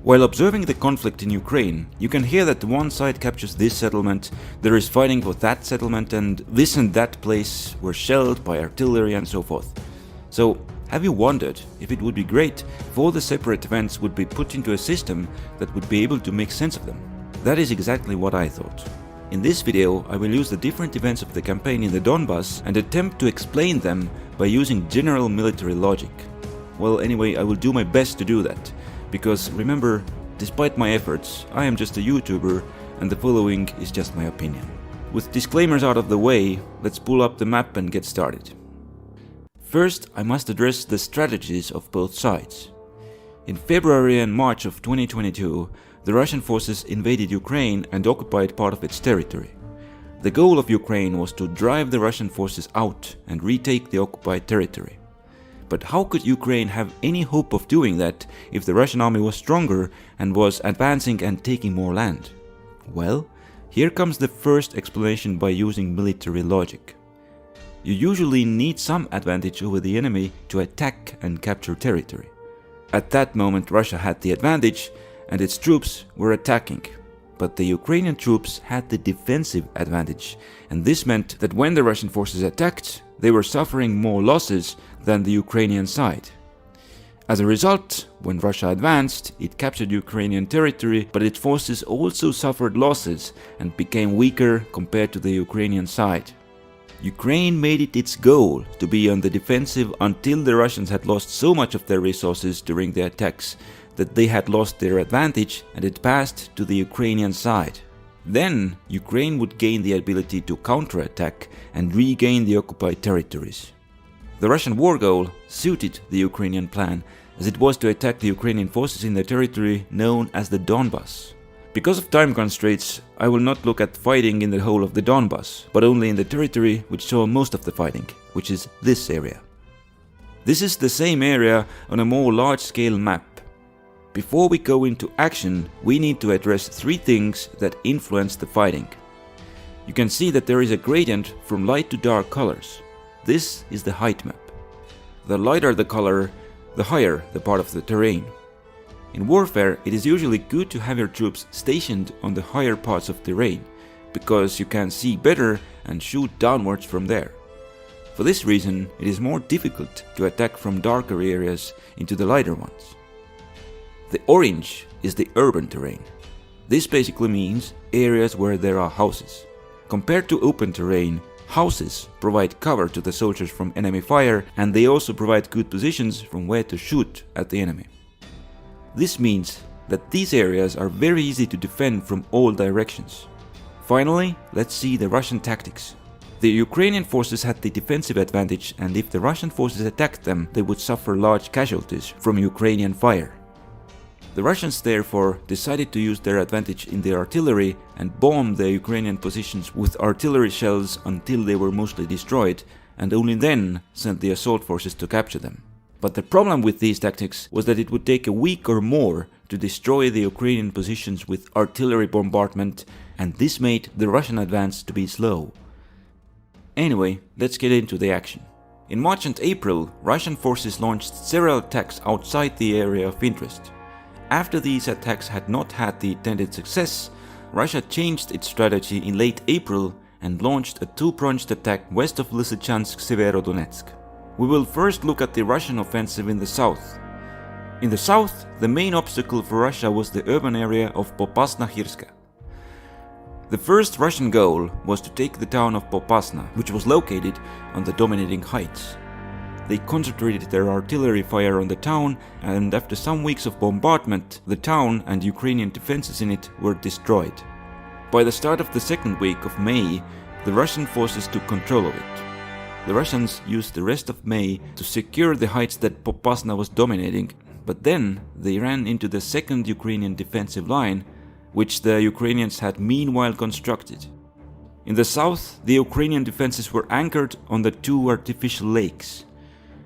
While observing the conflict in Ukraine, you can hear that one side captures this settlement, there is fighting for that settlement, and this and that place were shelled by artillery and so forth. So, have you wondered if it would be great if all the separate events would be put into a system that would be able to make sense of them? That is exactly what I thought. In this video, I will use the different events of the campaign in the Donbas and attempt to explain them by using general military logic. Well, anyway, I will do my best to do that, because remember, despite my efforts, I am just a YouTuber and the following is just my opinion. With disclaimers out of the way, let's pull up the map and get started. First, I must address the strategies of both sides. In February and March of 2022, the Russian forces invaded Ukraine and occupied part of its territory. The goal of Ukraine was to drive the Russian forces out and retake the occupied territory. But how could Ukraine have any hope of doing that if the Russian army was stronger and was advancing and taking more land? Well, here comes the first explanation by using military logic. You usually need some advantage over the enemy to attack and capture territory. At that moment, Russia had the advantage and its troops were attacking. But the Ukrainian troops had the defensive advantage, and this meant that when the Russian forces attacked, they were suffering more losses than the Ukrainian side. As a result, when Russia advanced, it captured Ukrainian territory, but its forces also suffered losses and became weaker compared to the Ukrainian side. Ukraine made it its goal to be on the defensive until the Russians had lost so much of their resources during the attacks that they had lost their advantage and it passed to the Ukrainian side. Then Ukraine would gain the ability to counterattack and regain the occupied territories. The Russian war goal suited the Ukrainian plan, as it was to attack the Ukrainian forces in the territory known as the Donbas. Because of time constraints, I will not look at fighting in the whole of the Donbas, but only in the territory which saw most of the fighting, which is this area. This is the same area on a more large-scale map. Before we go into action, we need to address three things that influence the fighting. You can see that there is a gradient from light to dark colors. This is the height map. The lighter the color, the higher the part of the terrain. In warfare, it is usually good to have your troops stationed on the higher parts of terrain, because you can see better and shoot downwards from there. For this reason, it is more difficult to attack from darker areas into the lighter ones. The orange is the urban terrain. This basically means areas where there are houses. Compared to open terrain, houses provide cover to the soldiers from enemy fire, and they also provide good positions from where to shoot at the enemy. This means that these areas are very easy to defend from all directions. Finally, let's see the Russian tactics. The Ukrainian forces had the defensive advantage, and if the Russian forces attacked them, they would suffer large casualties from Ukrainian fire. The Russians therefore decided to use their advantage in the artillery and bomb the Ukrainian positions with artillery shells until they were mostly destroyed, and only then sent the assault forces to capture them. But the problem with these tactics was that it would take a week or more to destroy the Ukrainian positions with artillery bombardment, and this made the Russian advance to be slow. Anyway, let's get into the action. In March and April, Russian forces launched several attacks outside the area of interest. After these attacks had not had the intended success, Russia changed its strategy in late April and launched a two-pronged attack west of Lysychansk-Severodonetsk. We will first look at the Russian offensive in the south. In the south, the main obstacle for Russia was the urban area of Popasna-Hirska. The first Russian goal was to take the town of Popasna, which was located on the dominating heights. They concentrated their artillery fire on the town, and after some weeks of bombardment, the town and Ukrainian defenses in it were destroyed. By the start of the second week of May, the Russian forces took control of it. The Russians used the rest of May to secure the heights that Popasna was dominating, but then they ran into the second Ukrainian defensive line, which the Ukrainians had meanwhile constructed. In the south, the Ukrainian defenses were anchored on the two artificial lakes.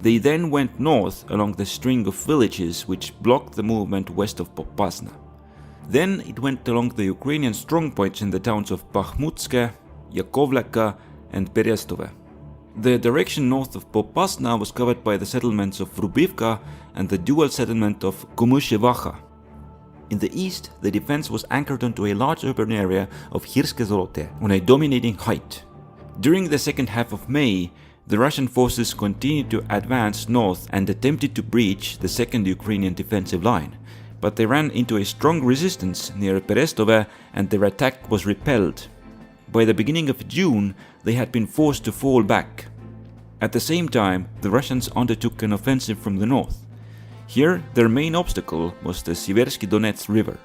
They then went north along the string of villages which blocked the movement west of Popasna. Then it went along the Ukrainian strongpoints in the towns of Bakhmutske, Yakovleka and Berestove. The direction north of Popasna was covered by the settlements of Rubivka and the dual settlement of Kumyshevacha. In the east, the defense was anchored onto a large urban area of Kyiv on a dominating height. During the second half of May, the Russian forces continued to advance north and attempted to breach the second Ukrainian defensive line, but they ran into a strong resistance near Berestove and their attack was repelled. By the beginning of June, they had been forced to fall back. At the same time, the Russians undertook an offensive from the north. Here, their main obstacle was the Siversky Donets River.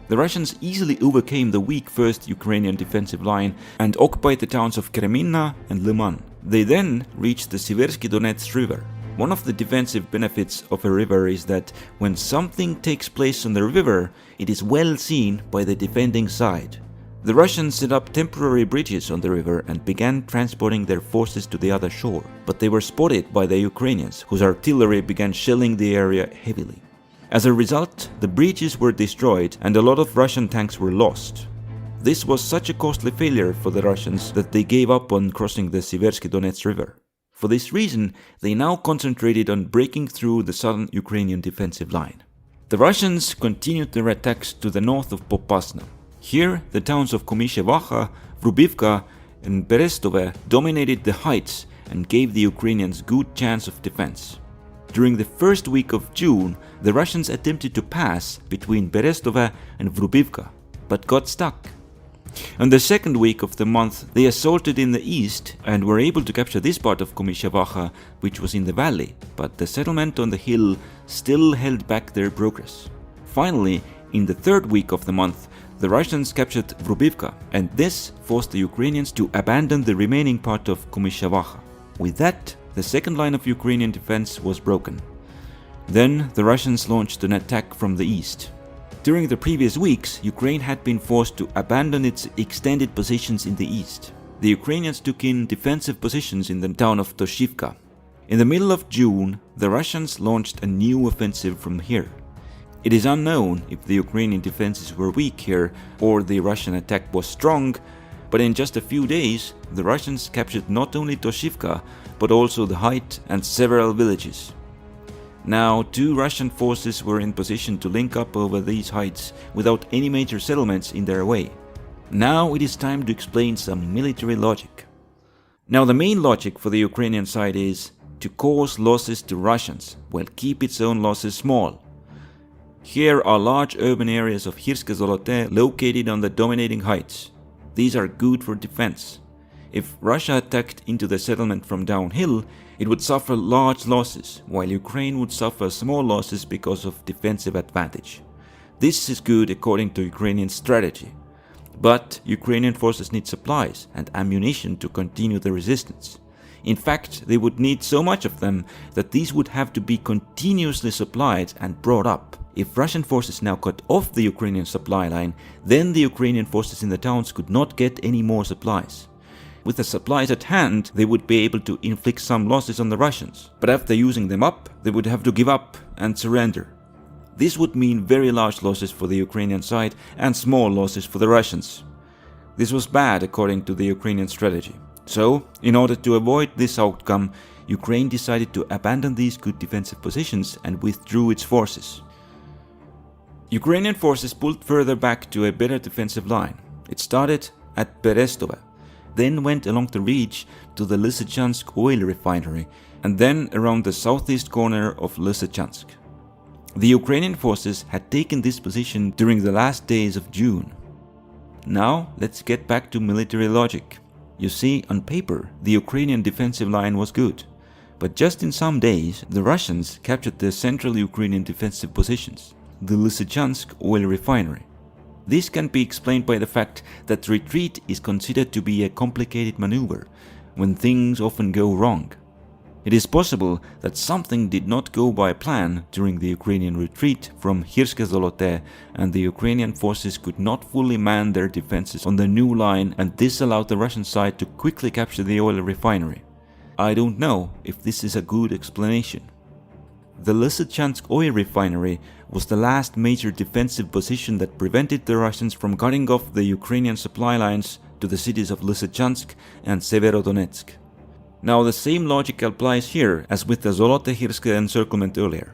The Russians easily overcame the weak first Ukrainian defensive line and occupied the towns of Kreminna and Liman. They then reached the Siversky Donets River. One of the defensive benefits of a river is that when something takes place on the river, it is well seen by the defending side. The Russians set up temporary bridges on the river and began transporting their forces to the other shore, but they were spotted by the Ukrainians, whose artillery began shelling the area heavily. As a result, the bridges were destroyed and a lot of Russian tanks were lost. This was such a costly failure for the Russians that they gave up on crossing the Siversky Donets River. For this reason, they now concentrated on breaking through the southern Ukrainian defensive line. The Russians continued their attacks to the north of Popasna. Here, the towns of Komyshevacha, Vrubivka and Berestove dominated the heights and gave the Ukrainians good chance of defense. During the first week of June, the Russians attempted to pass between Berestove and Vrubivka, but got stuck. On the second week of the month, they assaulted in the east and were able to capture this part of Komyshevacha, which was in the valley, but the settlement on the hill still held back their progress. Finally, in the third week of the month, the Russians captured Vrubivka, and this forced the Ukrainians to abandon the remaining part of Komyshevacha. With that, the second line of Ukrainian defense was broken. Then the Russians launched an attack from the east. During the previous weeks, Ukraine had been forced to abandon its extended positions in the east. The Ukrainians took in defensive positions in the town of Toshivka. In the middle of June, the Russians launched a new offensive from here. It is unknown if the Ukrainian defenses were weak here or the Russian attack was strong, but in just a few days, the Russians captured not only Toshivka, but also the height and several villages. Now, two Russian forces were in position to link up over these heights without any major settlements in their way. Now it is time to explain some military logic. Now the main logic for the Ukrainian side is to cause losses to Russians, while keep its own losses small. Here are large urban areas of Kyiv located on the dominating heights. These are good for defense. If Russia attacked into the settlement from downhill, it would suffer large losses, while Ukraine would suffer small losses because of defensive advantage. This is good according to Ukrainian strategy. But Ukrainian forces need supplies and ammunition to continue the resistance. In fact, they would need so much of them that these would have to be continuously supplied and brought up. If Russian forces now cut off the Ukrainian supply line, then the Ukrainian forces in the towns could not get any more supplies. With the supplies at hand, they would be able to inflict some losses on the Russians, but after using them up, they would have to give up and surrender. This would mean very large losses for the Ukrainian side and small losses for the Russians. This was bad according to the Ukrainian strategy. So, in order to avoid this outcome, Ukraine decided to abandon these good defensive positions and withdrew its forces. Ukrainian forces pulled further back to a better defensive line. It started at Berestove, then went along the ridge to the Lysychansk oil refinery, and then around the southeast corner of Lysychansk. The Ukrainian forces had taken this position during the last days of June. Now let's get back to military logic. You see, on paper, the Ukrainian defensive line was good, but just in some days, the Russians captured the central Ukrainian defensive positions, the Lysychansk oil refinery. This can be explained by the fact that retreat is considered to be a complicated maneuver, when things often go wrong. It is possible that something did not go by plan during the Ukrainian retreat from Kyiv, and the Ukrainian forces could not fully man their defenses on the new line, and this allowed the Russian side to quickly capture the oil refinery. I don't know if this is a good explanation. The Lysychansk oil refinery was the last major defensive position that prevented the Russians from cutting off the Ukrainian supply lines to the cities of Lysychansk and Severodonetsk. Now the same logic applies here as with the Zolote-Hirske encirclement earlier.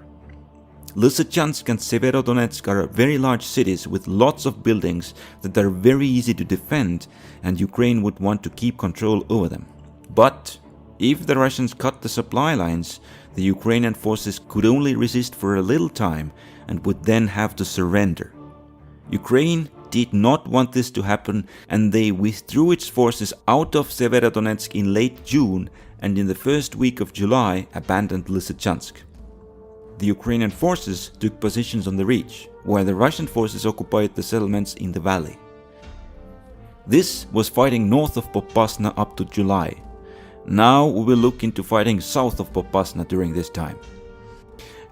Lysychansk and Severodonetsk are very large cities with lots of buildings that are very easy to defend, and Ukraine would want to keep control over them. But if the Russians cut the supply lines, the Ukrainian forces could only resist for a little time and would then have to surrender. Ukraine did not want this to happen, and they withdrew its forces out of Severodonetsk in late June and in the first week of July abandoned Lysychansk. The Ukrainian forces took positions on the ridge, while the Russian forces occupied the settlements in the valley. This was fighting north of Popasna up to July. Now we will look into fighting south of Popasna during this time.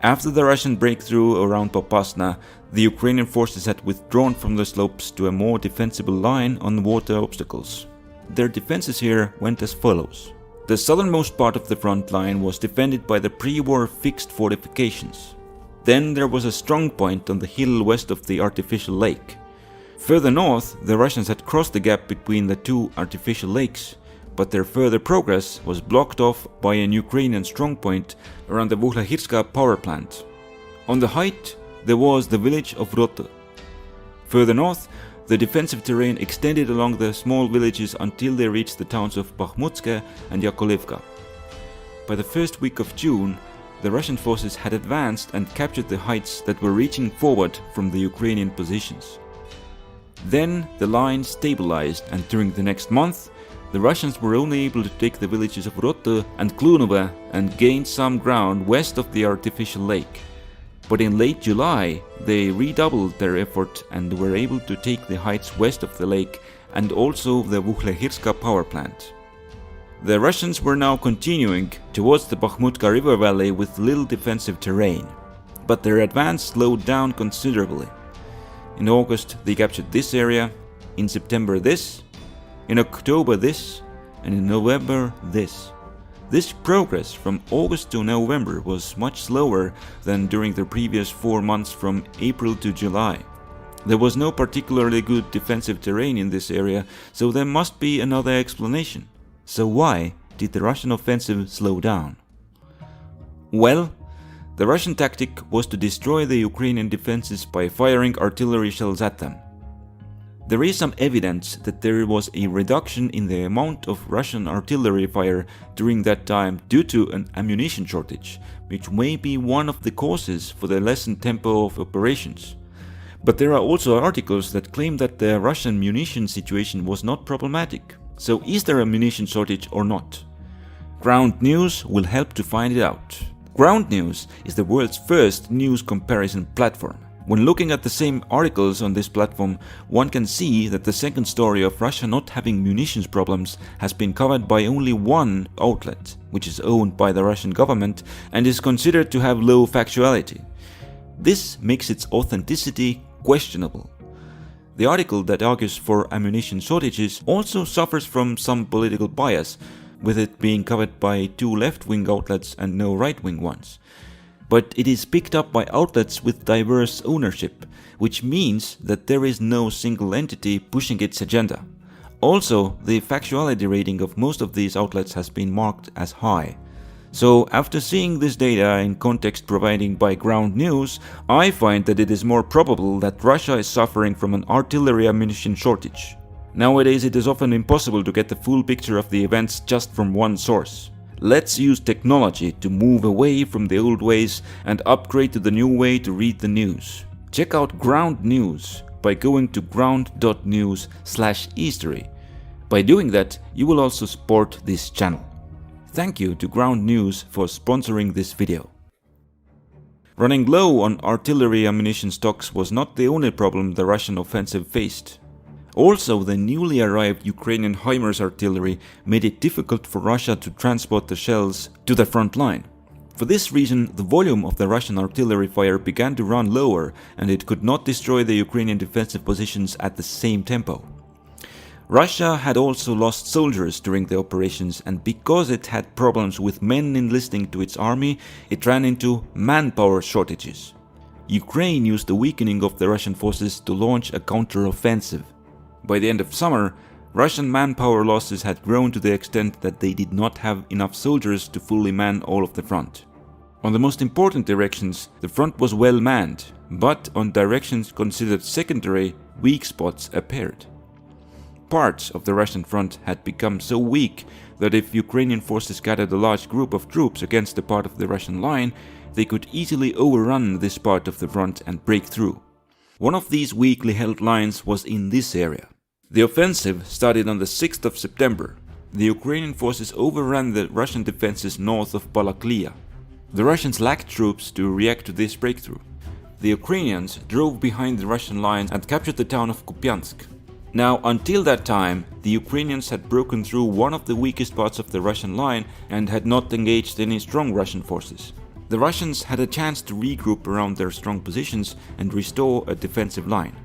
After the Russian breakthrough around Popasna, the Ukrainian forces had withdrawn from the slopes to a more defensible line on water obstacles. Their defenses here went as follows. The southernmost part of the front line was defended by the pre-war fixed fortifications. Then there was a strong point on the hill west of the artificial lake. Further north, the Russians had crossed the gap between the two artificial lakes, but their further progress was blocked off by an Ukrainian strongpoint around the Vuhlahirska power plant. On the height, there was the village of Rotte. Further north, the defensive terrain extended along the small villages until they reached the towns of Bakhmutske and Yakovlevka. By the first week of June, the Russian forces had advanced and captured the heights that were reaching forward from the Ukrainian positions. Then the line stabilized, and during the next month, the Russians were only able to take the villages of Rotte and Klunova and gain some ground west of the artificial lake. But in late July, they redoubled their effort and were able to take the heights west of the lake and also the Vuhlahirska power plant. The Russians were now continuing towards the Bakhmutka river valley with little defensive terrain, but their advance slowed down considerably. In August, they captured this area, in September this, in October this, and in November this. This progress from August to November was much slower than during the previous 4 months from April to July. There was no particularly good defensive terrain in this area, so there must be another explanation. So why did the Russian offensive slow down? Well, the Russian tactic was to destroy the Ukrainian defenses by firing artillery shells at them. There is some evidence that there was a reduction in the amount of Russian artillery fire during that time due to an ammunition shortage, which may be one of the causes for the lessened tempo of operations. But there are also articles that claim that the Russian munition situation was not problematic. So is there a munition shortage or not? Ground News will help to find it out. Ground News is the world's first news comparison platform. When looking at the same articles on this platform, one can see that the second story of Russia not having munitions problems has been covered by only one outlet, which is owned by the Russian government and is considered to have low factuality. This makes its authenticity questionable. The article that argues for ammunition shortages also suffers from some political bias, with it being covered by 2 left-wing outlets and no right-wing ones. But it is picked up by outlets with diverse ownership, which means that there is no single entity pushing its agenda. Also, the factuality rating of most of these outlets has been marked as high. So, after seeing this data in context provided by Ground News, I find that it is more probable that Russia is suffering from an artillery ammunition shortage. Nowadays, it is often impossible to get the full picture of the events just from one source. Let's use technology to move away from the old ways and upgrade to the new way to read the news. Check out Ground News by going to ground.news/history. By doing that, you will also support this channel. Thank you to Ground News for sponsoring this video. Running low on artillery ammunition stocks was not the only problem the Russian offensive faced. Also, the newly arrived Ukrainian HIMARS artillery made it difficult for Russia to transport the shells to the front line. For this reason, the volume of the Russian artillery fire began to run lower, and it could not destroy the Ukrainian defensive positions at the same tempo. Russia had also lost soldiers during the operations, and because it had problems with men enlisting to its army, it ran into manpower shortages. Ukraine used the weakening of the Russian forces to launch a counter-offensive. By the end of summer, Russian manpower losses had grown to the extent that they did not have enough soldiers to fully man all of the front. On the most important directions, the front was well manned, but on directions considered secondary, weak spots appeared. Parts of the Russian front had become so weak that if Ukrainian forces gathered a large group of troops against a part of the Russian line, they could easily overrun this part of the front and break through. One of these weakly held lines was in this area. The offensive started on the 6th of September. The Ukrainian forces overran the Russian defenses north of Balaklia. The Russians lacked troops to react to this breakthrough. The Ukrainians drove behind the Russian lines and captured the town of Kupiansk. Now, until that time, the Ukrainians had broken through one of the weakest parts of the Russian line and had not engaged any strong Russian forces. The Russians had a chance to regroup around their strong positions and restore a defensive line.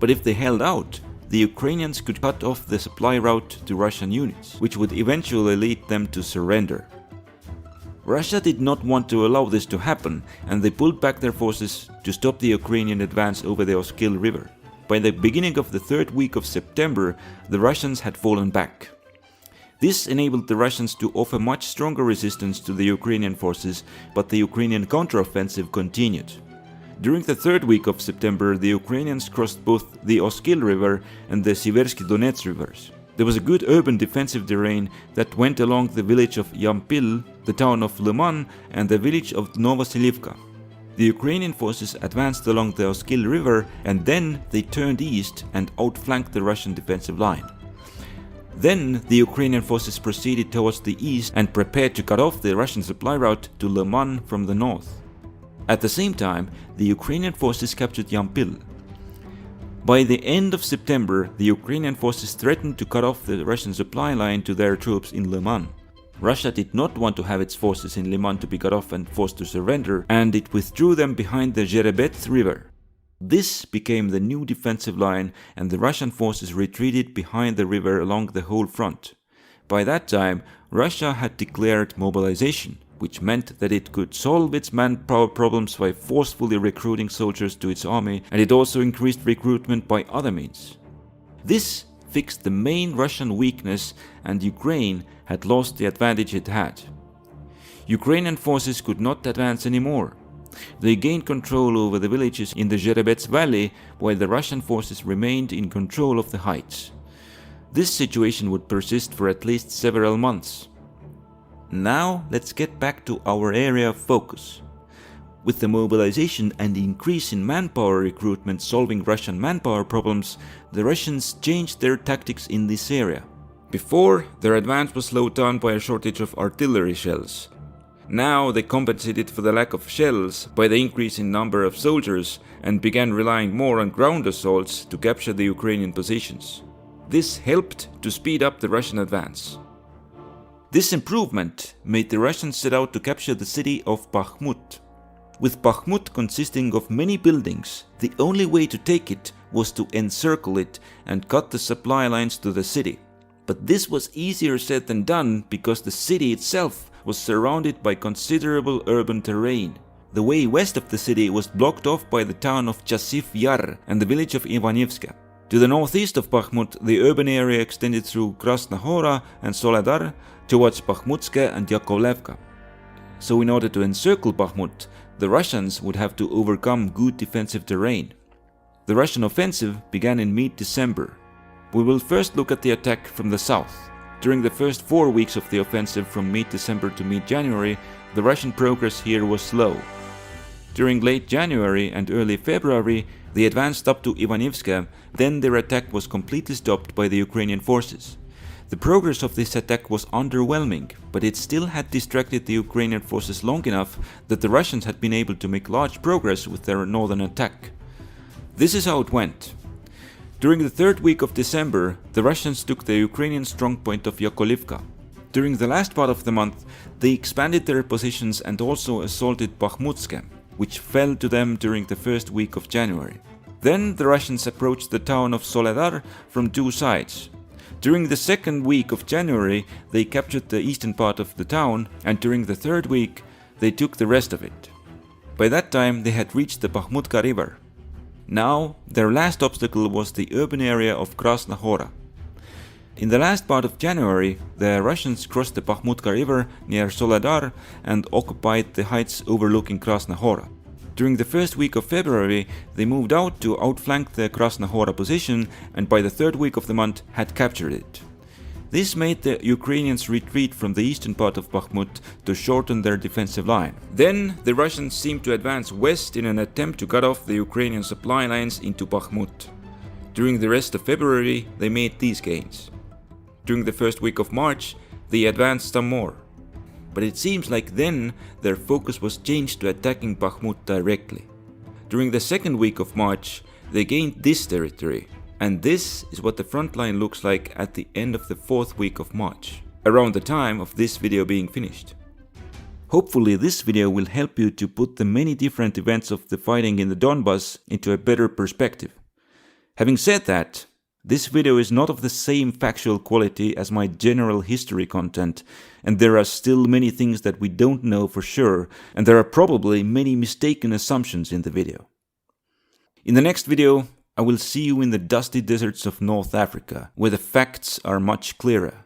But if they held out, the Ukrainians could cut off the supply route to Russian units, which would eventually lead them to surrender. Russia did not want to allow this to happen, and they pulled back their forces to stop the Ukrainian advance over the Oskil River. By the beginning of the third week of September, the Russians had fallen back. This enabled the Russians to offer much stronger resistance to the Ukrainian forces, but the Ukrainian counteroffensive continued. During the third week of September, the Ukrainians crossed both the Oskil River and the Siversky Donets rivers. There was a good urban defensive terrain that went along the village of Yampil, the town of Liman, and the village of Novoselivka. The Ukrainian forces advanced along the Oskil River, and then they turned east and outflanked the Russian defensive line. Then the Ukrainian forces proceeded towards the east and prepared to cut off the Russian supply route to Liman from the north. At the same time, the Ukrainian forces captured Yampil. By the end of September, the Ukrainian forces threatened to cut off the Russian supply line to their troops in Liman. Russia did not want to have its forces in Liman to be cut off and forced to surrender, and it withdrew them behind the Zherebets River. This became the new defensive line, and the Russian forces retreated behind the river along the whole front. By that time, Russia had declared mobilization, which meant that it could solve its manpower problems by forcefully recruiting soldiers to its army, and it also increased recruitment by other means. This fixed the main Russian weakness, and Ukraine had lost the advantage it had. Ukrainian forces could not advance anymore. They gained control over the villages in the Zherebets Valley, while the Russian forces remained in control of the heights. This situation would persist for at least several months. Now let's get back to our area of focus. With the mobilization and increase in manpower recruitment solving Russian manpower problems, the Russians changed their tactics in this area. Before, their advance was slowed down by a shortage of artillery shells. Now they compensated for the lack of shells by the increase in number of soldiers and began relying more on ground assaults to capture the Ukrainian positions. This helped to speed up the Russian advance. This improvement made the Russians set out to capture the city of Bakhmut. With Bakhmut consisting of many buildings, the only way to take it was to encircle it and cut the supply lines to the city. But this was easier said than done because the city itself was surrounded by considerable urban terrain. The way west of the city was blocked off by the town of Chasiv Yar and the village of Ivanivska. To the northeast of Bakhmut, the urban area extended through Krasna Hora and Soledar towards Bakhmutske and Yakovlevka. So in order to encircle Bakhmut, the Russians would have to overcome good defensive terrain. The Russian offensive began in mid-December. We will first look at the attack from the south. During the first 4 weeks of the offensive from mid-December to mid-January, the Russian progress here was slow. During late January and early February, they advanced up to Ivanivska, then their attack was completely stopped by the Ukrainian forces. The progress of this attack was underwhelming, but it still had distracted the Ukrainian forces long enough that the Russians had been able to make large progress with their northern attack. This is how it went. During the third week of December, the Russians took the Ukrainian strongpoint of Yakovlevka. During the last part of the month, they expanded their positions and also assaulted Bakhmutske, which fell to them during the first week of January. Then the Russians approached the town of Soledar from two sides. During the second week of January, they captured the eastern part of the town, and during the third week, they took the rest of it. By that time, they had reached the Bakhmutka river. Now, their last obstacle was the urban area of Krasna Hora. In the last part of January, the Russians crossed the Bakhmutka river near Soledar and occupied the heights overlooking Krasnohora. During the first week of February, they moved out to outflank the Krasnohora position and by the third week of the month had captured it. This made the Ukrainians retreat from the eastern part of Bakhmut to shorten their defensive line. Then the Russians seemed to advance west in an attempt to cut off the Ukrainian supply lines into Bakhmut. During the rest of February, they made these gains. During the first week of March, they advanced some more. But it seems like then their focus was changed to attacking Bakhmut directly. During the second week of March, they gained this territory. And this is what the front line looks like at the end of the fourth week of March, around the time of this video being finished. Hopefully this video will help you to put the many different events of the fighting in the Donbas into a better perspective. Having said that, this video is not of the same factual quality as my general history content, and there are still many things that we don't know for sure, and there are probably many mistaken assumptions in the video. In the next video, I will see you in the dusty deserts of North Africa, where the facts are much clearer.